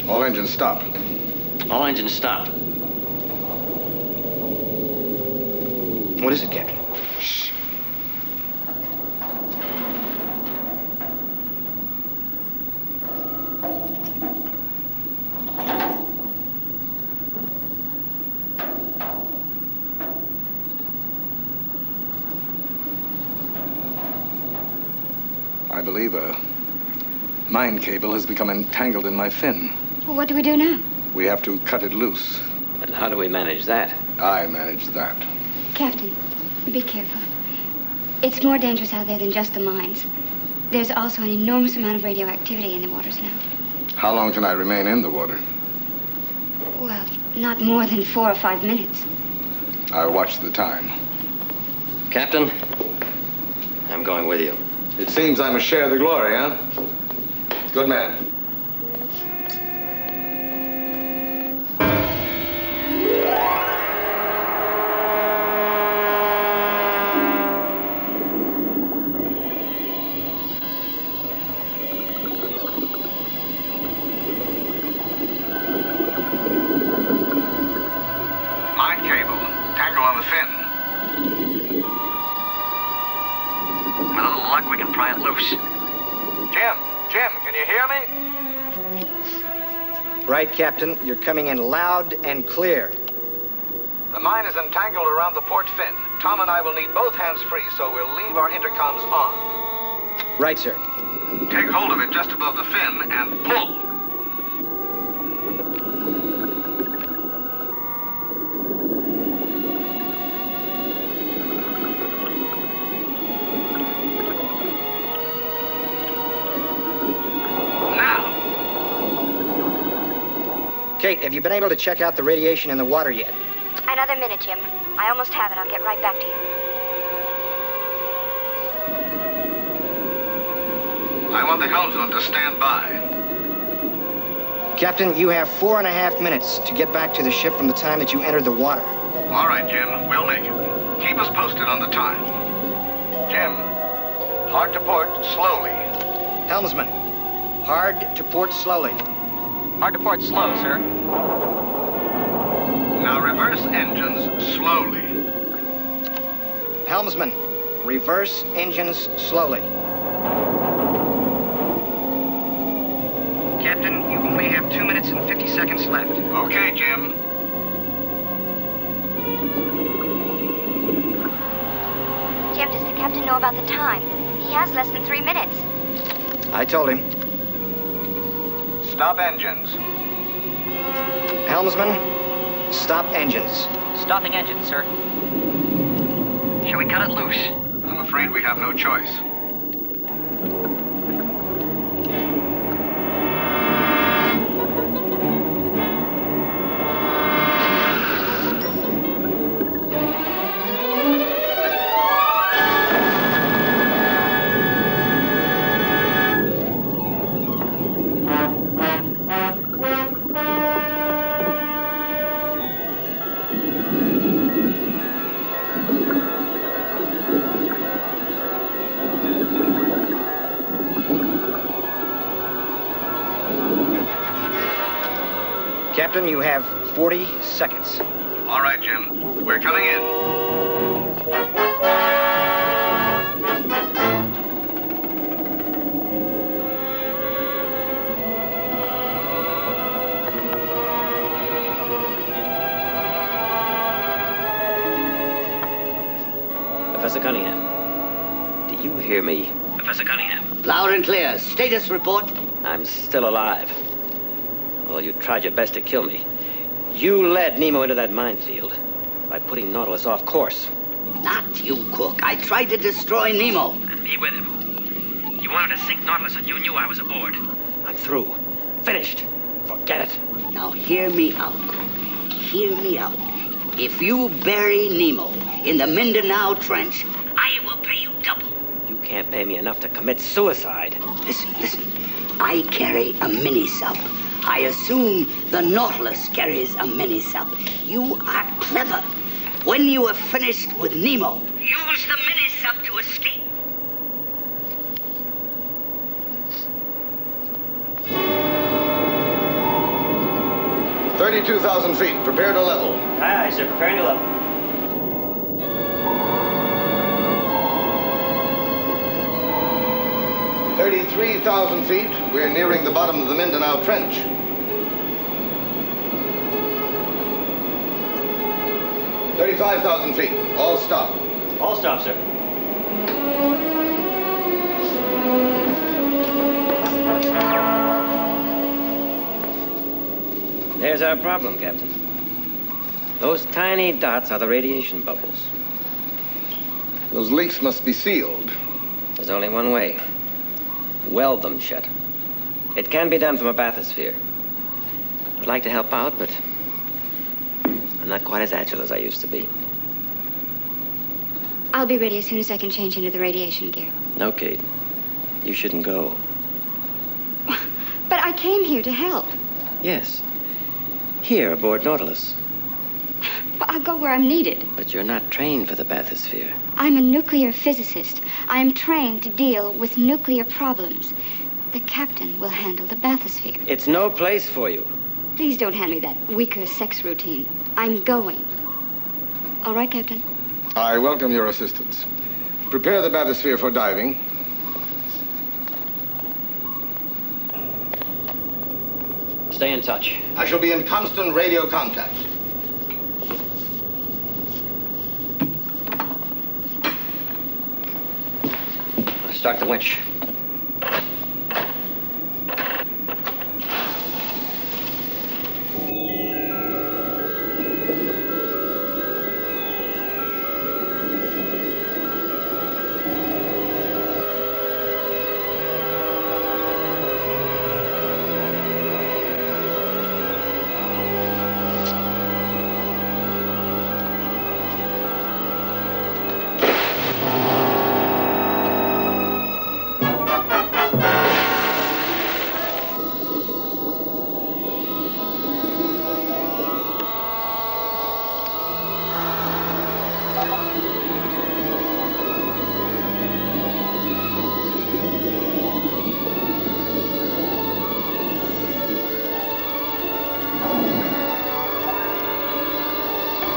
All engines stop. All engines stop. What is it, Captain? Shh. I believe a mine cable has become entangled in my fin. Well, what do we do now? We have to cut it loose. And how do we manage that? I manage that. Captain, be careful. It's more dangerous out there than just the mines. There's also an enormous amount of radioactivity in the waters now. How long can I remain in the water? Well, not more than 4 or 5 minutes. I'll watch the time. Captain, I'm going with you. It seems I must share the glory, huh? Good man. Mine cable. Tangle on the fin. With a little luck, we can pry it loose. Jim, can you hear me? Right, Captain. You're coming in loud and clear. The mine is entangled around the port fin. Tom and I will need both hands free, so we'll leave our intercoms on. Right, sir. Take hold of it just above the fin and pull. Kate, have you been able to check out the radiation in the water yet? Another minute, Jim. I almost have it. I'll get right back to you. I want the helmsman to stand by. Captain, you have 4.5 minutes to get back to the ship from the time that you entered the water. All right, Jim, we'll make it. Keep us posted on the time. Jim, hard to port, slowly. Helmsman, hard to port slowly. Hard to port slow, sir. Now reverse engines slowly. Helmsman, reverse engines slowly. Captain, you only have 2 minutes and 50 seconds left. Okay, Jim. Jim, does the captain know about the time? He has less than 3 minutes. I told him. Stop engines. Helmsman, stop engines. Stopping engines, sir. Shall we cut it loose? I'm afraid we have no choice. Captain, you have 40 seconds. All right, Jim. We're coming in. Professor Cunningham, do you hear me? Professor Cunningham. Loud and clear. Status report. I'm still alive. Well, you tried your best to kill me. You led Nemo into that minefield by putting Nautilus off course. Not you, Cook. I tried to destroy Nemo. And me with him. You wanted to sink Nautilus and you knew I was aboard. I'm through. Finished. Forget it. Now hear me out, Cook. Hear me out. If you bury Nemo in the Mindanao Trench, I will pay you double. You can't pay me enough to commit suicide. Listen. I carry a mini-sub. I assume the Nautilus carries a mini-sub. You are clever. When you are finished with Nemo, use the mini-sub to escape. 32,000 feet. Prepare to level. Aye, aye, sir. Preparing to level. 33,000 feet. We're nearing the bottom of the Mindanao Trench. 35,000 feet. All stop. All stop, sir. There's our problem, Captain. Those tiny dots are the radiation bubbles. Those leaks must be sealed. There's only one way. Weld them shut. It can be done from a bathysphere. I'd like to help out, but I'm not quite as agile as I used to be. I'll be ready as soon as I can change into the radiation gear. No, Kate. You shouldn't go. But I came here to help. Yes. Here, aboard Nautilus. But I'll go where I'm needed. But you're not trained for the bathysphere. I'm a nuclear physicist. I am trained to deal with nuclear problems. The captain will handle the bathysphere. It's no place for you. Please don't hand me that weaker sex routine. I'm going. All right, Captain? I welcome your assistance. Prepare the bathysphere for diving. Stay in touch. I shall be in constant radio contact. Start the winch.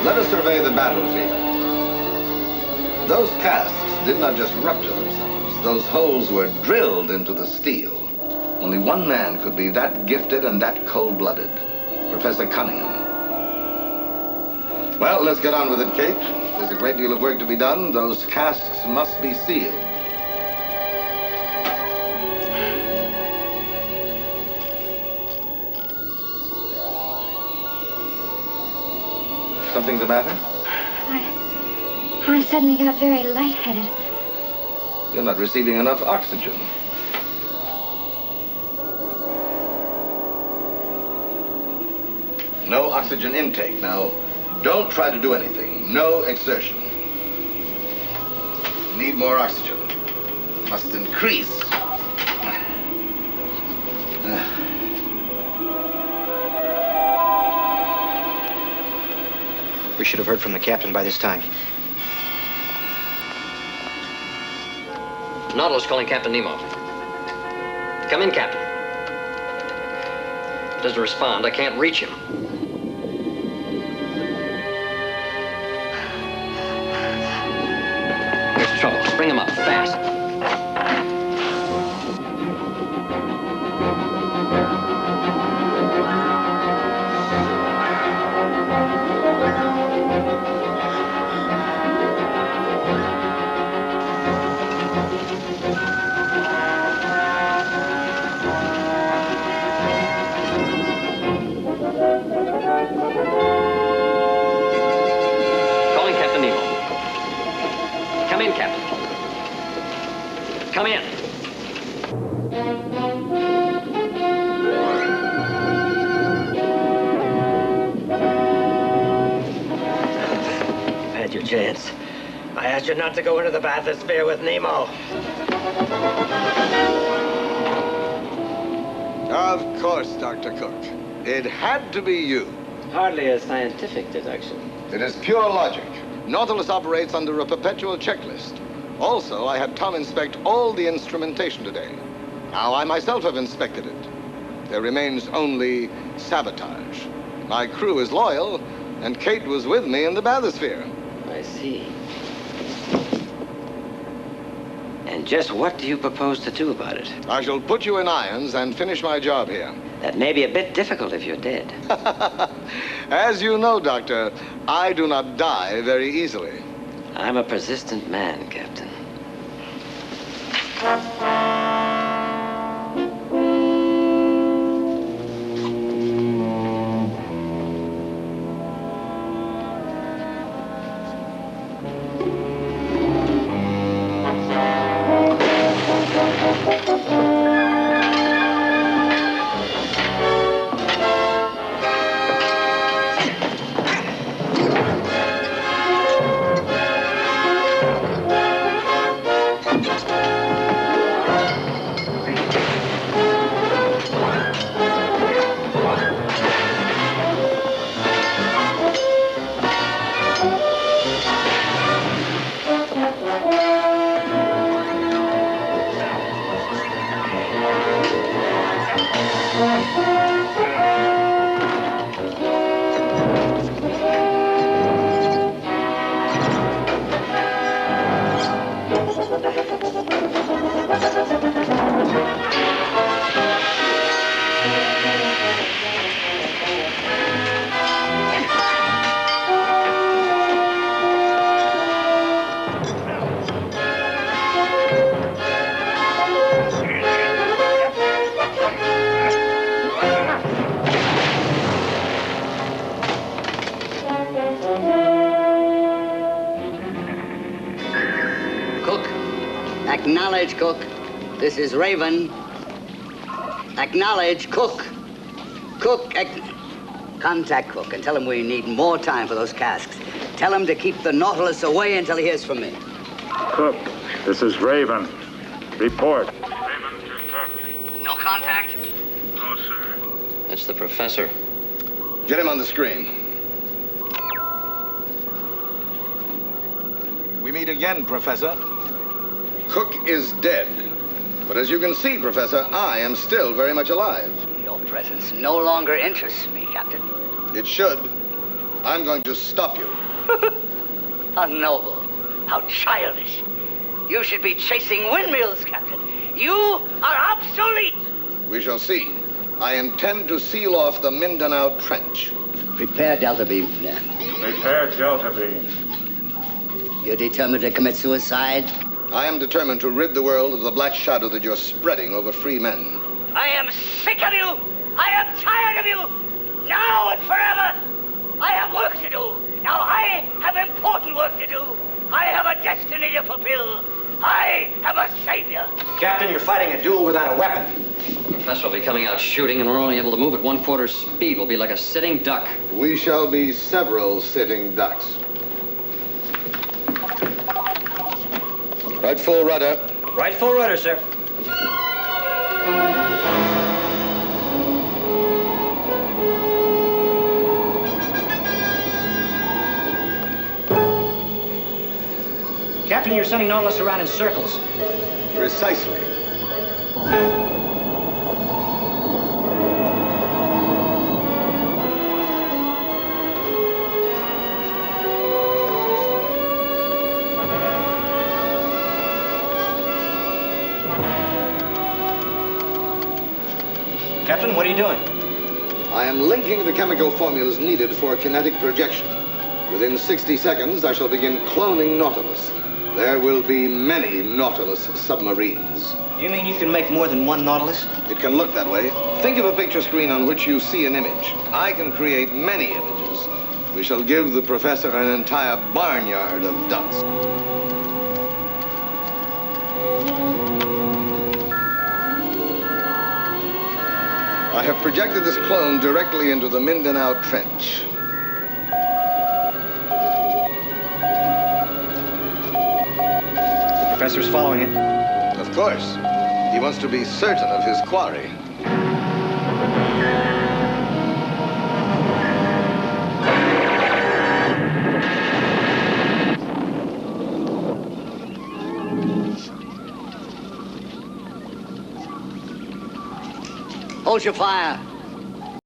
Let us survey the battlefield. Those casks did not just rupture themselves. Those holes were drilled into the steel. Only one man could be that gifted and that cold-blooded. Professor Cunningham. Well, let's get on with it, Kate. There's a great deal of work to be done. Those casks must be sealed. Something the matter? I suddenly got very lightheaded. You're not receiving enough oxygen. No oxygen intake. Now, don't try to do anything. No exertion. Need more oxygen. Must increase. We should have heard from the captain by this time. Nautilus calling Captain Nemo. Come in, Captain. He doesn't respond. I can't reach him. There's trouble. Bring him up fast. Calling Captain Nemo. Come in, Captain. Come in. You've had your chance. I asked you not to go into the bathysphere with Nemo. Of course, Dr. Cook. It had to be you. Hardly a scientific deduction. It is pure logic. Nautilus operates under a perpetual checklist. Also, I had Tom inspect all the instrumentation today. Now, I myself have inspected it. There remains only sabotage. My crew is loyal, and Kate was with me in the bathysphere. I see. And just what do you propose to do about it? I shall put you in irons and finish my job here. That may be a bit difficult if you're dead. As you know, Doctor, I do not die very easily. I'm a persistent man, Captain. Acknowledge, Cook. This is Raven. Acknowledge, Cook. Cook, contact Cook and tell him we need more time for those casks. Tell him to keep the Nautilus away until he hears from me. Cook, this is Raven. Report. Raven to Berkeley. No contact? No, sir. It's the professor. Get him on the screen. We meet again, Professor. Cook is dead. But as you can see, Professor, I am still very much alive. Your presence no longer interests me, Captain. It should. I'm going to stop you. How noble. How childish. You should be chasing windmills, Captain. You are obsolete. We shall see. I intend to seal off the Mindanao Trench. Prepare Delta Beam. Prepare Delta Beam. You're determined to commit suicide? I am determined to rid the world of the black shadow that you're spreading over free men. I am sick of you! I am tired of you! Now and forever! I have work to do! Now I have important work to do! I have a destiny to fulfill! I am a savior! Captain, you're fighting a duel without a weapon. The professor will be coming out shooting, and we're only able to move at 1/4 speed. We'll be like a sitting duck. We shall be several sitting ducks. Right full rudder. Right full rudder, sir. Captain, you're sending Nautilus around in circles. Precisely. Captain, what are you doing? I am linking the chemical formulas needed for kinetic projection. Within 60 seconds, I shall begin cloning Nautilus. There will be many Nautilus submarines. You mean you can make more than one Nautilus? It can look that way. Think of a picture screen on which you see an image. I can create many images. We shall give the professor an entire barnyard of ducks. I have projected this clone directly into the Mindanao Trench. The professor's following it. Of course. He wants to be certain of his quarry. Hold your fire.